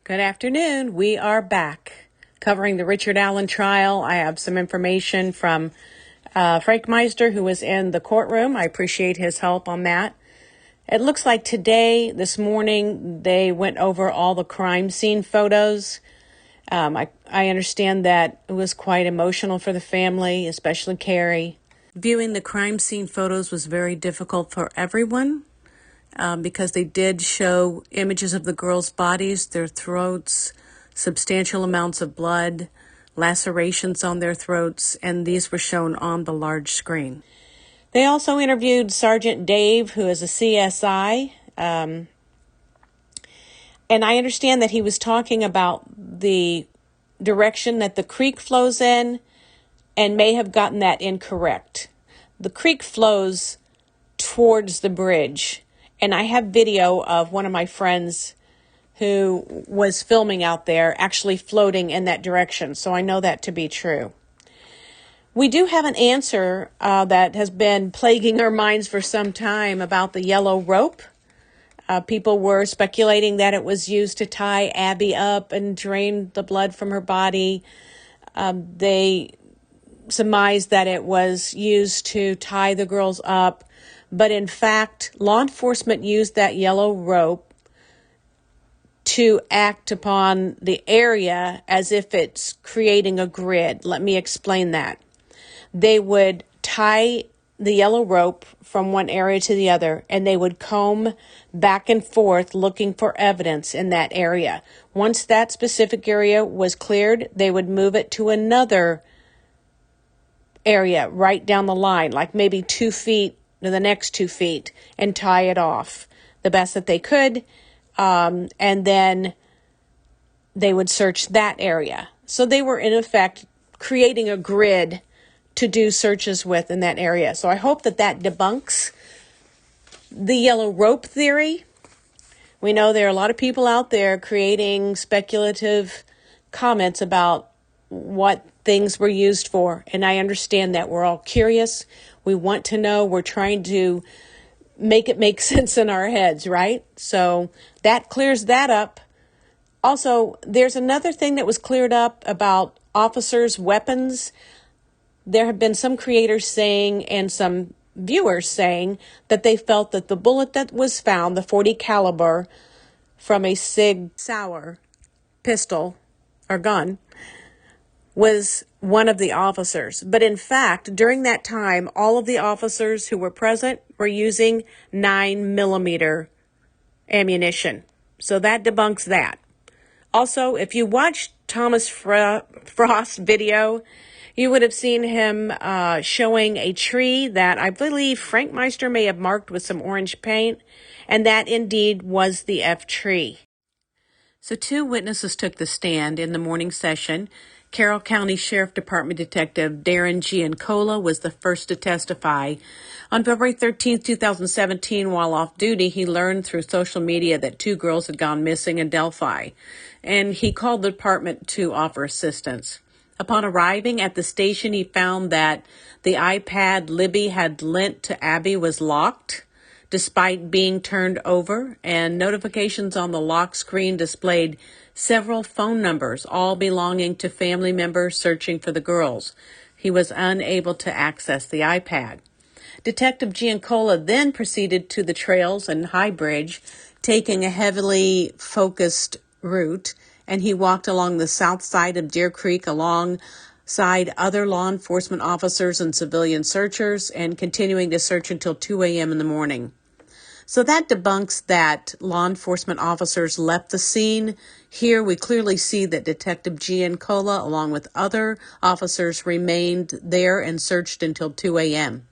Good afternoon. We are back covering the Richard Allen trial. I have some information from Frank Meister, who was in the courtroom. I appreciate his help on that. It looks like this morning, they went over all the crime scene photos. I understand that it was quite emotional for the family, especially Carrie. Viewing the crime scene photos was very difficult for everyone. Because they did show images of the girls' bodies, their throats, substantial amounts of blood, lacerations on their throats, and these were shown on the large screen. They also interviewed Sergeant Dave, who is a CSI, and I understand that he was talking about the direction that the creek flows in and may have gotten that incorrect. The creek flows towards the bridge. And I have video of one of my friends who was filming out there actually floating in that direction. So I know that to be true. We do have an answer that has been plaguing our minds for some time about the yellow rope. People were speculating that it was used to tie Abby up and drain the blood from her body. They surmised that it was used to tie the girls up. But in fact, law enforcement used that yellow rope to act upon the area as if it's creating a grid. Let me explain that. They would tie the yellow rope from one area to the other, and they would comb back and forth looking for evidence in that area. Once that specific area was cleared, they would move it to another area right down the line, like maybe 2 feet to the next 2 feet, and tie it off the best that they could. And then they would search that area. So they were, in effect, creating a grid to do searches with in that area. So I hope that debunks the yellow rope theory. We know there are a lot of people out there creating speculative comments about what things were used for. And I understand that we're all curious. We want to know. We're trying to make it make sense in our heads, right? So that clears that up. Also, there's another thing that was cleared up about officers' weapons. There have been some creators saying and some viewers saying that they felt that the bullet that was found, the .40 caliber from a Sig Sauer pistol or gun, was one of the officers. But in fact, during that time, all of the officers who were present were using 9mm ammunition. So that debunks that. Also, if you watched Thomas Frost's video, you would have seen him showing a tree that I believe Frank Meister may have marked with some orange paint, and that indeed was the F tree. So 2 witnesses took the stand in the morning session. Carroll County Sheriff Department Detective Darren Giancola was the first to testify. On February 13, 2017, while off duty, he learned through social media that 2 girls had gone missing in Delphi, and he called the department to offer assistance. Upon arriving at the station, he found that the iPad Libby had lent to Abby was locked, despite being turned over, and notifications on the lock screen displayed several phone numbers, all belonging to family members searching for the girls. He was unable to access the iPad. Detective Giancola then proceeded to the trails and High Bridge, taking a heavily focused route, and he walked along the south side of Deer Creek alongside other law enforcement officers and civilian searchers, and continuing to search until 2 a.m. in the morning. So that debunks that law enforcement officers left the scene. Here we clearly see that Detective Giancola, along with other officers, remained there and searched until 2 a.m.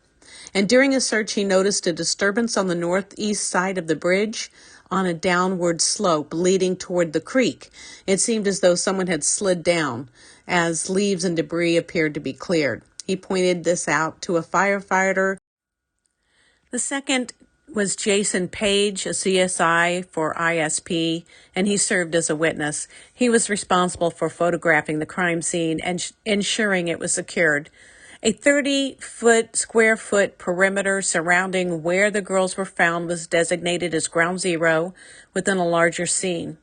And during a search, he noticed a disturbance on the northeast side of the bridge on a downward slope leading toward the creek. It seemed as though someone had slid down as leaves and debris appeared to be cleared. He pointed this out to a firefighter. The second was Jason Page, a CSI for ISP, and he served as a witness. He was responsible for photographing the crime scene and ensuring it was secured. A 30-square foot perimeter surrounding where the girls were found was designated as ground zero within a larger scene.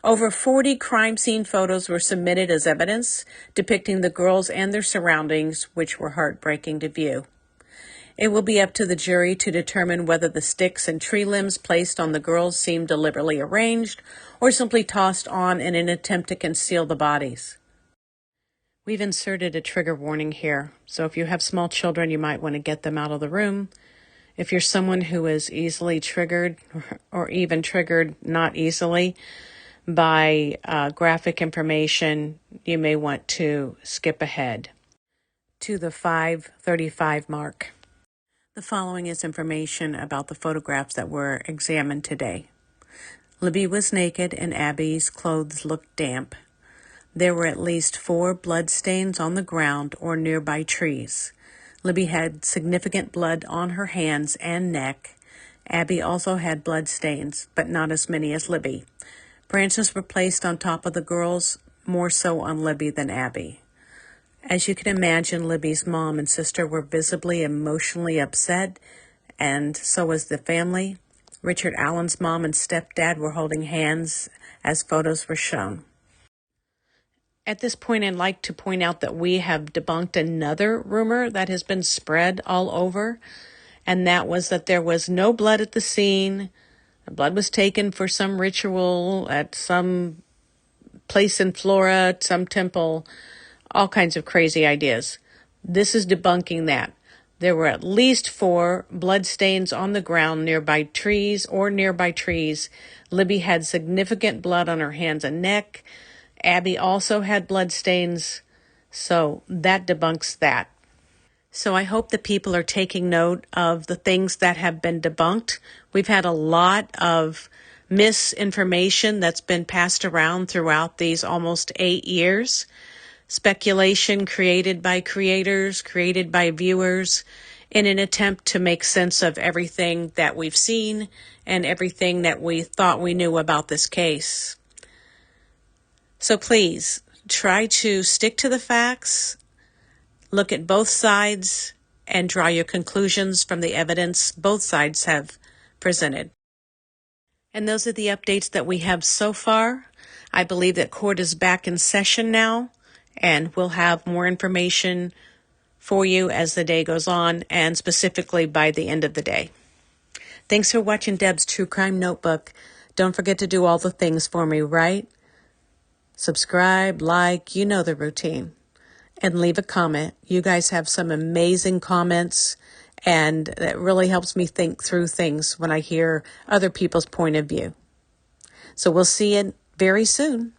Over 40 crime scene photos were submitted as evidence depicting the girls and their surroundings, which were heartbreaking to view. It will be up to the jury to determine whether the sticks and tree limbs placed on the girls seemed deliberately arranged or simply tossed on in an attempt to conceal the bodies. We've inserted a trigger warning here, so if you have small children, you might want to get them out of the room. If you're someone who is easily triggered or even triggered not easily by graphic information, you may want to skip ahead to the 5:35 mark. The following is information about the photographs that were examined today. Libby was naked and Abby's clothes looked damp. There were at least 4 blood stains on the ground or nearby trees. Libby had significant blood on her hands and neck. Abby also had blood stains, but not as many as Libby. Branches were placed on top of the girls, more so on Libby than Abby. As you can imagine, Libby's mom and sister were visibly emotionally upset, and so was the family. Richard Allen's mom and stepdad were holding hands as photos were shown. At this point, I'd like to point out that we have debunked another rumor that has been spread all over, and that was that there was no blood at the scene. The blood was taken for some ritual at some place in Florida, some temple, all kinds of crazy ideas. This is debunking that. There were at least 4 blood stains on the ground nearby trees. Libby had significant blood on her hands and neck. Abby also had blood stains, so that debunks that. So I hope that people are taking note of the things that have been debunked. We've had a lot of misinformation that's been passed around throughout these almost 8 years. Speculation created by creators, created by viewers, in an attempt to make sense of everything that we've seen and everything that we thought we knew about this case. So please, try to stick to the facts, look at both sides, and draw your conclusions from the evidence both sides have presented. And those are the updates that we have so far. I believe that court is back in session now, and we'll have more information for you as the day goes on, and specifically by the end of the day. Thanks for watching Deb's True Crime Notebook. Don't forget to do all the things for me, right? Subscribe, like, you know the routine. And leave a comment. You guys have some amazing comments, and it really helps me think through things when I hear other people's point of view. So we'll see you very soon.